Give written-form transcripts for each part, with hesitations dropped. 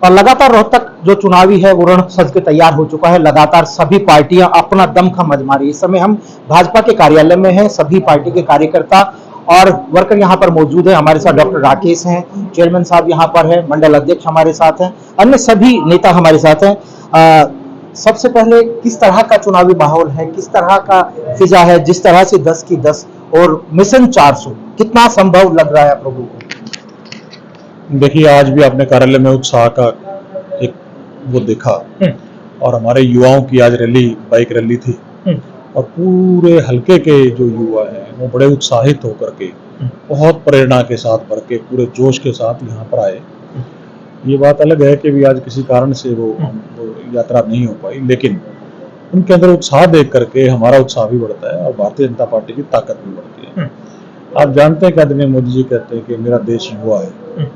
और लगातार रोहतक जो चुनावी है वो रण सज के तैयार हो चुका है। लगातार सभी पार्टियां अपना दमखम आजमा रही है। इस समय हम भाजपा के कार्यालय में हैं। सभी पार्टी के कार्यकर्ता और वर्कर यहाँ पर मौजूद है। हमारे साथ डॉक्टर राकेश हैं, चेयरमैन साहब यहाँ पर है, मंडल अध्यक्ष हमारे साथ हैं, अन्य सभी नेता हमारे साथ हैं। सबसे पहले किस तरह का चुनावी माहौल है, किस तरह का फिजा है, जिस तरह से 10 की 10 और मिशन 400 कितना संभव लग रहा है आप लोगों को? देखिए, आज भी आपने कार्यालय में उत्साह का एक वो देखा और हमारे युवाओं की आज रैली, बाइक रैली थी और पूरे हलके के जो युवा हैं वो बड़े उत्साहित होकर के बहुत प्रेरणा के साथ भर के पूरे जोश के साथ यहाँ पर आए। ये बात अलग है कि भी आज किसी कारण से वो यात्रा नहीं हो पाई, लेकिन उनके अंदर उत्साह देख करके हमारा उत्साह भी बढ़ता है और भारतीय जनता पार्टी की ताकत भी बढ़ती है। आप जानते हैं कि आदरणीय मोदी जी कहते हैं कि मेरा देश युवा है।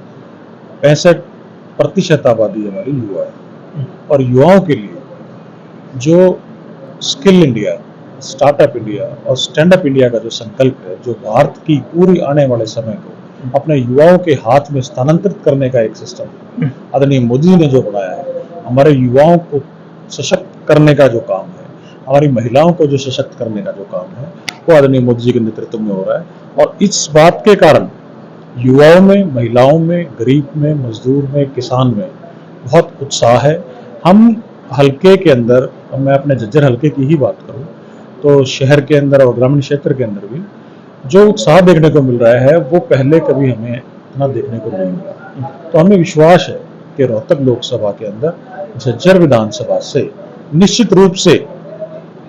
65% आबादी हमारी युवा है और युवाओं के लिए जो स्किल इंडिया, स्टार्टअप इंडिया और स्टैंड अप इंडिया का जो संकल्प है, जो भारत की पूरी आने वाले समय को अपने युवाओं के हाथ में स्थानांतरित करने का एक सिस्टम आदरणीय मोदी जी ने जो बनाया है, हमारे युवाओं को सशक्त करने का जो काम है, हमारी महिलाओं को जो सशक्त करने का जो काम है, वो आदरणीय मोदी जी के नेतृत्व में हो रहा है। और इस बात के कारण युवाओं में, महिलाओं में, गरीब में, मजदूर में, किसान में बहुत उत्साह है। हम हल्के के अंदर, मैं अपने झज्जर हल्के की ही बात करूं तो शहर के अंदर और ग्रामीण क्षेत्र के अंदर भी जो उत्साह देखने को मिल रहा है वो पहले कभी हमें इतना देखने को नहीं मिला। तो हमें विश्वास है कि रोहतक लोकसभा के अंदर झज्जर विधानसभा से निश्चित रूप से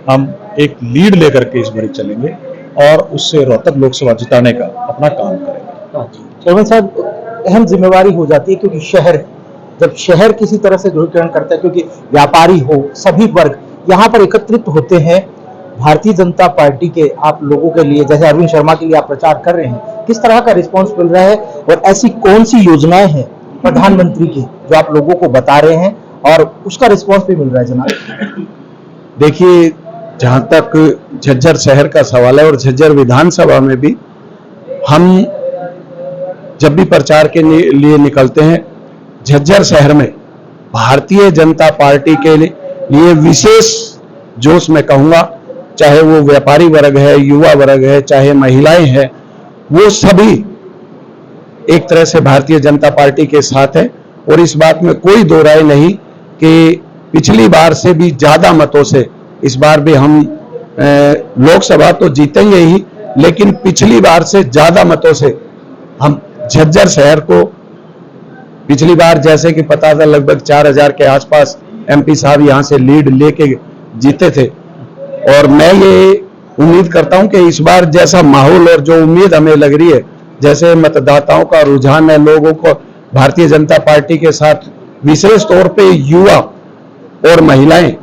हम एक लीड लेकर के इस बार चलेंगे और उससे रोहतक लोकसभा जिताने का अपना काम करेंगे। चेयरमैन साहब, अहम जिम्मेवारी हो जाती है क्योंकि शहर, जब शहर किसी तरह से ध्रुवीकरण करता है, क्योंकि व्यापारी हो, सभी वर्ग यहाँ पर एकत्रित होते हैं भारतीय जनता पार्टी के आप लोगों के लिए, जैसे अरविंद शर्मा के लिए आप प्रचार कर रहे हैं, किस तरह का रिस्पांस मिल रहा है और ऐसी कौन सी योजनाएं हैं प्रधानमंत्री की जो आप लोगों को बता रहे हैं और उसका रिस्पांस भी मिल रहा है जनाब? देखिए, जहां तक झज्जर शहर का सवाल है और झज्जर विधानसभा में भी हम जब भी प्रचार के लिए निकलते हैं, झज्जर शहर में भारतीय जनता पार्टी के लिए विशेष जोश में कहूंगा, चाहे वो व्यापारी वर्ग है, युवा वर्ग है, चाहे महिलाएं हैं, वो सभी एक तरह से भारतीय जनता पार्टी के साथ है। और इस बात में कोई दो राय नहीं कि पिछली बार से भी ज्यादा मतों से इस बार भी हम लोकसभा तो जीतेंगे ही, लेकिन पिछली बार से ज्यादा मतों से हम झज्जर शहर को, पिछली बार जैसे कि पता था लगभग 4000 के आसपास एमपी साहब यहां से लीड लेके जीते थे, और मैं ये उम्मीद करता हूं कि इस बार जैसा माहौल और जो उम्मीद हमें लग रही है, जैसे मतदाताओं का रुझान है, लोगों को भारतीय जनता पार्टी के साथ विशेष तौर पे युवा और महिलाएं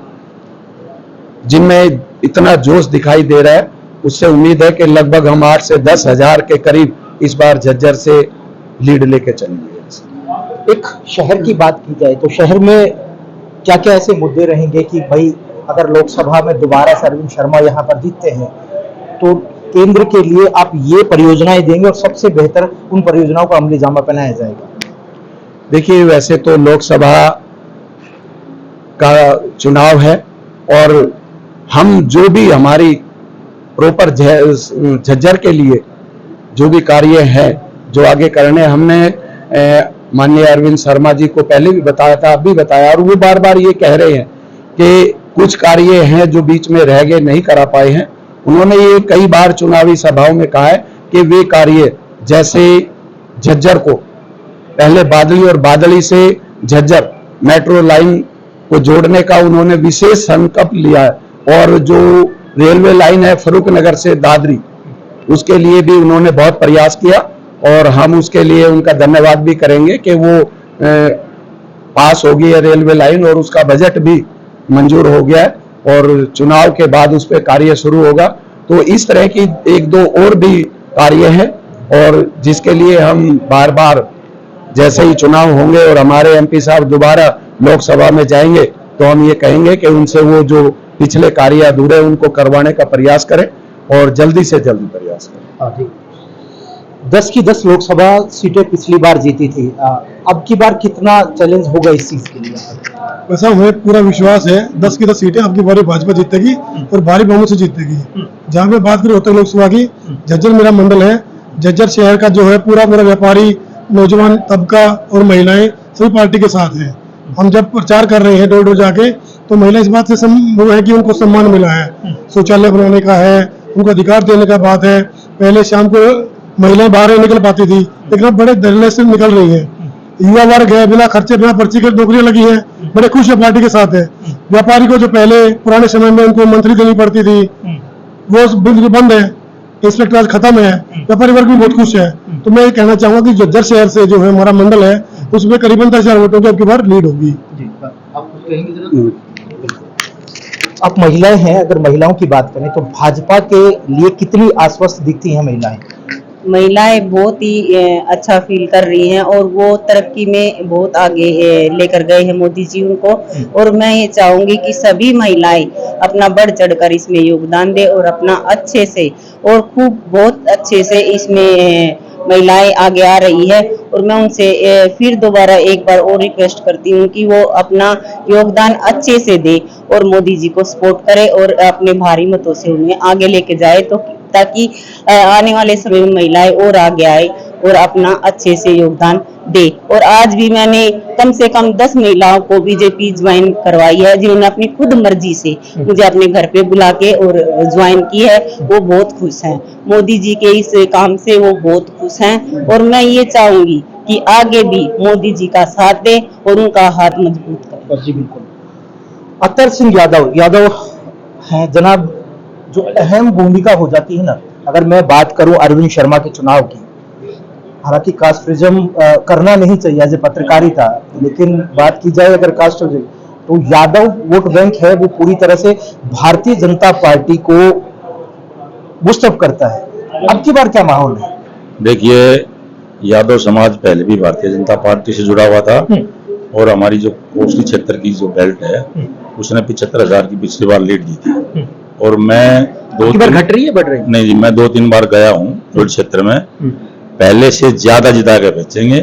जिनमें इतना जोश दिखाई दे रहा है, उससे उम्मीद है कि लगभग हम 8 से 10 हजार के करीब इस बार झज्जर से लीड लेके चलेंगे। एक शहर की बात की जाए तो शहर में क्या क्या ऐसे मुद्दे रहेंगे कि भाई अगर लोकसभा में दोबारा से अरविंद शर्मा यहाँ पर जीतते हैं तो केंद्र के लिए आप ये परियोजनाएं देंगे और सबसे बेहतर उन परियोजनाओं को अमली जामा पहनाया जाएगा? देखिए, वैसे तो लोकसभा का चुनाव है और हम जो भी हमारी प्रॉपर झज्जर के लिए जो भी कार्य है जो आगे करने, हमने माननीय अरविंद शर्मा जी को पहले भी बताया था, अब भी बताया, और वो बार बार ये कह रहे हैं कि कुछ कार्य हैं जो बीच में रह गए, नहीं करा पाए हैं। उन्होंने ये कई बार चुनावी सभाओं में कहा है कि वे कार्य, जैसे झज्जर को पहले बादली और बादली से झज्जर मेट्रो लाइन को जोड़ने का उन्होंने विशेष संकल्प लिया है, और जो रेलवे लाइन है फरूखनगर से दादरी, उसके लिए भी उन्होंने बहुत प्रयास किया और हम उसके लिए उनका धन्यवाद भी करेंगे कि वो पास हो गई है रेलवे लाइन और उसका बजट भी मंजूर हो गया है और चुनाव के बाद उस पर कार्य शुरू होगा। तो इस तरह की एक दो और भी कार्य हैं और जिसके लिए हम बार बार जैसे ही चुनाव होंगे और हमारे एमपी साहब दोबारा लोकसभा में जाएंगे तो हम ये कहेंगे कि उनसे वो जो पिछले कार्य अधूरे उनको करवाने का प्रयास करें और जल्दी से जल्दी प्रयास करें। 10 की 10 लोकसभा सीटें पिछली बार जीती थी, अब की बार कितना चैलेंज होगा इस चीज के लिए? वैसा हमें पूरा विश्वास है 10 की 10 सीटें आपकी बारी भाजपा जीतेगी और भारी बहुमत से जीतेगी। जहाँ पे बात करें रोहतक लोकसभा की, झज्जर मेरा मंडल है, झज्जर शहर का जो है पूरा व्यापारी, नौजवान तबका और महिलाएं सभी पार्टी के साथ हैं। हम जब प्रचार कर रहे हैं डोर डोर जाके, तो महिला इस बात से वो है कि उनको सम्मान मिला है, शौचालय बनाने का है, उनको अधिकार देने का बात है। पहले शाम को महिलाएं बाहर नहीं निकल पाती थी, लेकिन अब बड़े धरने से निकल रही है। युवा वर्ग है, बिना खर्चे बिना पर्ची के नौकरियां लगी हैं, बड़े खुश है, पार्टी के साथ है। व्यापारी को जो पहले पुराने समय में उनको मंथली देनी पड़ती थी, वो बिल्कुल बंद है, इंस्पेक्टर आज खत्म है, व्यापारी वर्ग भी बहुत खुश है। तो मैं ये कहना चाहूंगा कि झज्जर शहर से जो है हमारा मंडल है, उसमें करीबन 10,000 वोटों की आपकी बार लीड होगी। आप महिलाएं हैं, अगर महिलाओं की बात करें तो भाजपा के लिए कितनी आश्वस्त दिखती हैं महिलाएं? महिलाएं बहुत ही अच्छा फील कर रही हैं और वो तरक्की में बहुत आगे लेकर गए हैं मोदी जी उनको। और मैं ये चाहूंगी कि सभी महिलाएं अपना बढ़ चढ़कर इसमें योगदान दे और अपना अच्छे से और खूब बहुत अच्छे से इसमें महिलाएं आगे आ रही है। और मैं उनसे फिर दोबारा एक बार और रिक्वेस्ट करती हूँ कि वो अपना योगदान अच्छे से दे और मोदी जी को सपोर्ट करे और अपने भारी मतों से उन्हें आगे लेके जाए, तो ताकि आने वाले समय में महिलाएं और आगे आए और अपना अच्छे से योगदान दे। और आज भी मैंने कम से कम 10 महिलाओं को बीजेपी ज्वाइन करवाई है, जिन्होंने अपनी खुद मर्जी से मुझे अपने घर पे बुला के और ज्वाइन की है। वो बहुत खुश हैं, मोदी जी के इस काम से वो बहुत खुश हैं। और मैं ये चाहूंगी कि आगे भी मोदी जी का साथ दे और उनका हाथ मजबूत करें। जी बिल्कुल। अतर सिंह यादव हैं जनाब, जो अहम भूमिका हो जाती है ना, अगर मैं बात करूं अरविंद शर्मा के चुनाव की, हालांकि कास्टिज्म करना नहीं चाहिए एज ए पत्रकारिता, लेकिन बात की जाए अगर कास्टिज्म, तो यादव वोट बैंक है, वो पूरी तरह से भारतीय जनता पार्टी को बूस्टअप करता है। अब की बार क्या माहौल है? देखिए, यादव समाज पहले भी भारतीय जनता पार्टी से जुड़ा हुआ था और हमारी जो कोसली क्षेत्र की जो बेल्ट है उसने 75,000 की पिछली बार लीड दी थी। और मैं घट रही है, बढ़ रही है? नहीं जी, मैं 2-3 बार गया हूँ जो क्षेत्र में, पहले से ज्यादा जिता के बेचेंगे।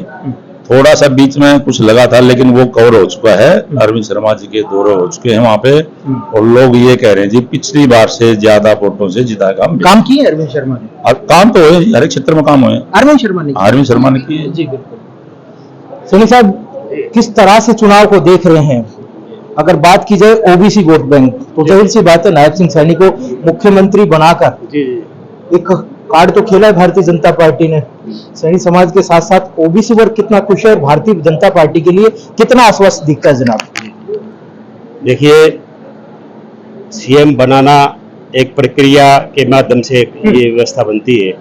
थोड़ा सा बीच में कुछ लगा था लेकिन वो कवर हो चुका है, अरविंद शर्मा जी के दौरे हो चुके हैं वहां पे, और लोग ये कह रहे हैं जी पिछली बार से ज्यादा वोटों से जिता काम किए अरविंद शर्मा ने। और काम तो हुए, हर एक क्षेत्र में काम हुए। अरविंद शर्मा ने किए। जी बिल्कुल। सैनी साहब, किस तरह से चुनाव को देख रहे हैं? अगर बात की जाए ओबीसी वोट बैंक, तो जाहिर सी बात है नायब सिंह सैनी को मुख्यमंत्री बनाकर एक कार्ड तो खेला है भारतीय जनता पार्टी ने। सैनी समाज के साथ साथ ओबीसी वर्ग कितना खुश है, भारतीय जनता पार्टी के लिए कितना आश्वस्त दिखता है जनाब? देखिए, सीएम बनाना एक प्रक्रिया के माध्यम से ये व्यवस्था बनती है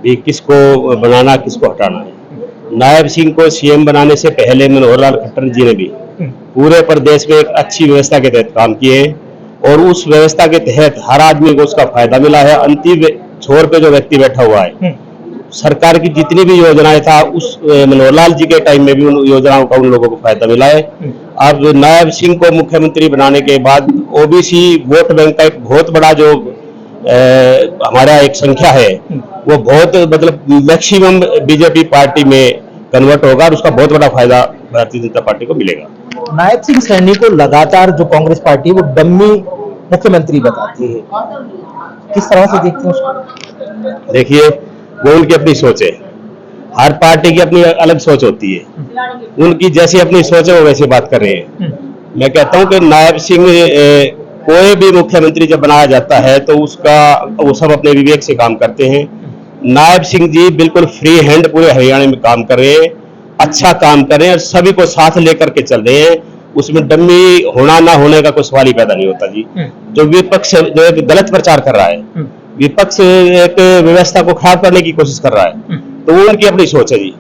कि किसको बनाना किसको हटाना है। नायब सिंह को सीएम बनाने से पहले मनोहर लाल खट्टर जी ने भी पूरे प्रदेश में एक अच्छी व्यवस्था के तहत काम किए और उस व्यवस्था के तहत हर आदमी को उसका फायदा मिला है। अंतिम छोर पे जो व्यक्ति बैठा हुआ है, सरकार की जितनी भी योजनाएं था उस मनोहर लाल जी के टाइम में भी उन योजनाओं का उन लोगों को फायदा मिला है। अब नायब सिंह को मुख्यमंत्री बनाने के बाद ओबीसी वोट बैंक का एक बहुत बड़ा जो हमारा एक संख्या है वो बहुत मतलब मैक्सिमम बीजेपी पार्टी में कन्वर्ट होगा और उसका बहुत बड़ा फायदा भारतीय जनता पार्टी को मिलेगा। नायब सिंह सैनी को लगातार जो कांग्रेस पार्टी वो डम्मी मुख्यमंत्री बताती है, किस तरह से देखते हैं उसको? देखिए, वो उनकी अपनी सोच है, हर पार्टी की अपनी अलग सोच होती है, उनकी जैसी अपनी सोच है वो वैसे बात कर रहे हैं। मैं कहता हूं कि नायब सिंह कोई भी मुख्यमंत्री जब बनाया जाता है तो उसका वो सब अपने विवेक से काम करते हैं। नायब सिंह जी बिल्कुल फ्री हैंड पूरे हरियाणा में काम कर रहे हैं, अच्छा काम कर रहे हैं और सभी को साथ लेकर के चल रहे हैं। उसमें डम्मी होना ना होने का कोई सवाल ही पैदा नहीं होता जी। जो विपक्ष जो एक गलत प्रचार कर रहा है, विपक्ष एक व्यवस्था को खराब करने की कोशिश कर रहा है, तो वो उनकी अपनी सोच है जी।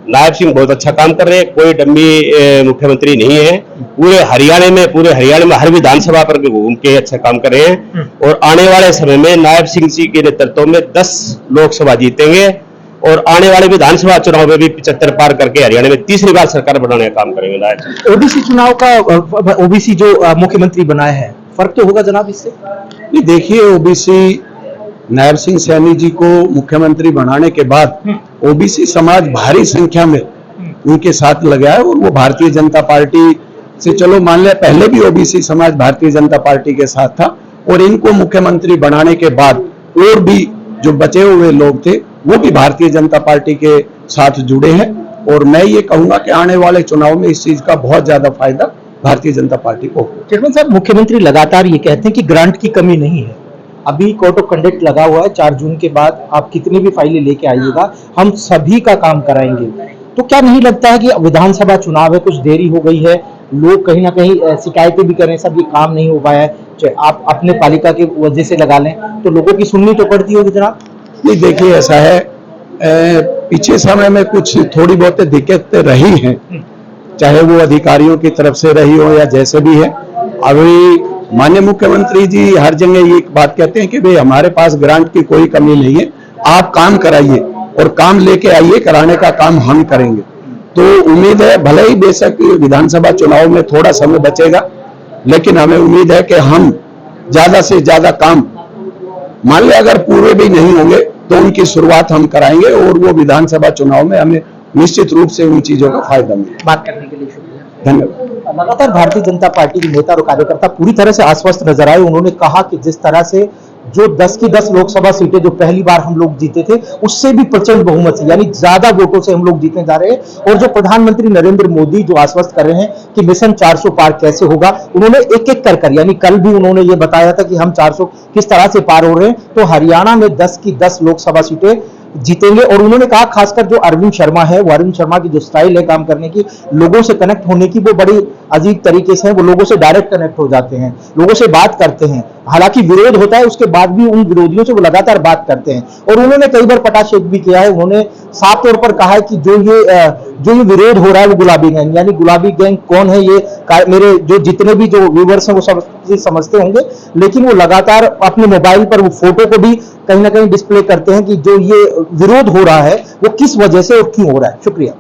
नायब सिंह बहुत अच्छा काम कर रहे हैं, कोई डम्मी मुख्यमंत्री नहीं है। पूरे हरियाणा में हर विधानसभा पर घूम के अच्छा काम कर रहे हैं और आने वाले समय में नायब सिंह जी के नेतृत्व में 10 लोकसभा जीतेंगे और आने वाले विधानसभा चुनाव में भी 75 पार करके हरियाणा में तीसरी बार सरकार बनाने का काम करेंगे नायब सिंह। ओबीसी चुनाव का ओबीसी जो मुख्यमंत्री बनाया है, फर्क तो होगा जनाब इससे? देखिए, ओबीसी नायब सिंह सैनी जी को मुख्यमंत्री बनाने के बाद ओबीसी समाज भारी संख्या में उनके साथ लगा है और वो भारतीय जनता पार्टी से, चलो मान लिया पहले भी ओबीसी समाज भारतीय जनता पार्टी के साथ था, और इनको मुख्यमंत्री बनाने के बाद और भी जो बचे हुए लोग थे वो भी भारतीय जनता पार्टी के साथ जुड़े हैं। और मैं ये कहूंगा कि आने वाले चुनाव में इस चीज का बहुत ज्यादा फायदा भारतीय जनता पार्टी को होगा। चेयरमैन साहब, मुख्यमंत्री लगातार ये कहते हैं कि ग्रांट की कमी नहीं है। अभी कोर्ट ऑफ कंडक्ट लगा हुआ है, 4 जून के बाद आप कितनी भी फाइलें लेके आइएगा, हम सभी का काम कराएंगे। तो क्या नहीं लगता है कि विधानसभा चुनाव है, कुछ देरी हो गई है, लोग कहीं ना कहीं शिकायतें भी करें, सब ये काम नहीं हो पाया है, चाहे आप अपने पालिका की वजह से लगा लें तो लोगों की सुननी तो पड़ती होगी जनाब। नहीं, देखिए ऐसा है, पीछे समय में कुछ थोड़ी बहुत दिक्कतें रही हैं, चाहे वो अधिकारियों की तरफ से रही हो या जैसे भी है। अभी माननीय मुख्यमंत्री जी हर जगह ये बात कहते हैं कि भाई हमारे पास ग्रांट की कोई कमी नहीं है, आप काम कराइए और काम लेके आइए, कराने का काम हम करेंगे। तो उम्मीद है, भले ही बेशक विधानसभा चुनाव में थोड़ा समय बचेगा, लेकिन हमें उम्मीद है कि हम ज्यादा से ज्यादा काम, मान लिया अगर पूरे भी नहीं होंगे तो उनकी शुरुआत हम कराएंगे और वो विधानसभा चुनाव में हमें निश्चित रूप से उन चीजों का फायदा मिलेगा। बात करने के लिए शुक्रिया। धन्यवाद। लगातार भारतीय जनता पार्टी के नेता और कार्यकर्ता पूरी तरह से आश्वस्त नजर आए। उन्होंने कहा कि जिस तरह से जो 10 की 10 लोकसभा सीटें जो पहली बार हम लोग जीते थे, उससे भी प्रचंड बहुमत से, यानी ज्यादा वोटों से हम लोग जीतने जा रहे हैं। और जो प्रधानमंत्री नरेंद्र मोदी जो आश्वस्त कर रहे हैं कि मिशन 400 पार कैसे होगा, उन्होंने एक एक कर, यानी कल भी उन्होंने ये बताया था कि हम 400 किस तरह से पार हो रहे हैं। तो हरियाणा में 10 की 10 लोकसभा सीटें जीतेंगे। और उन्होंने कहा खासकर जो अरविंद शर्मा है, वो अरविंद शर्मा की जो स्टाइल है काम करने की, लोगों से कनेक्ट होने की, वो बड़ी अजीब तरीके से है, वो लोगों से डायरेक्ट कनेक्ट हो जाते हैं, लोगों से बात करते हैं। हालांकि विरोध होता है, उसके बाद भी उन विरोधियों से वो लगातार बात करते हैं। और उन्होंने कई बार पटाक्षेप भी किया है। उन्होंने साफ तौर पर कहा है कि जो ये विरोध हो रहा है वो गुलाबी गैंग, यानी गुलाबी गैंग कौन है, ये मेरे जो जितने भी जो व्यूवर्स हैं वो सब समझते होंगे। लेकिन वो लगातार अपने मोबाइल पर वो फोटो को भी कहीं ना कहीं डिस्प्ले करते हैं कि जो ये विरोध हो रहा है वो किस वजह से और क्यों हो रहा है। शुक्रिया।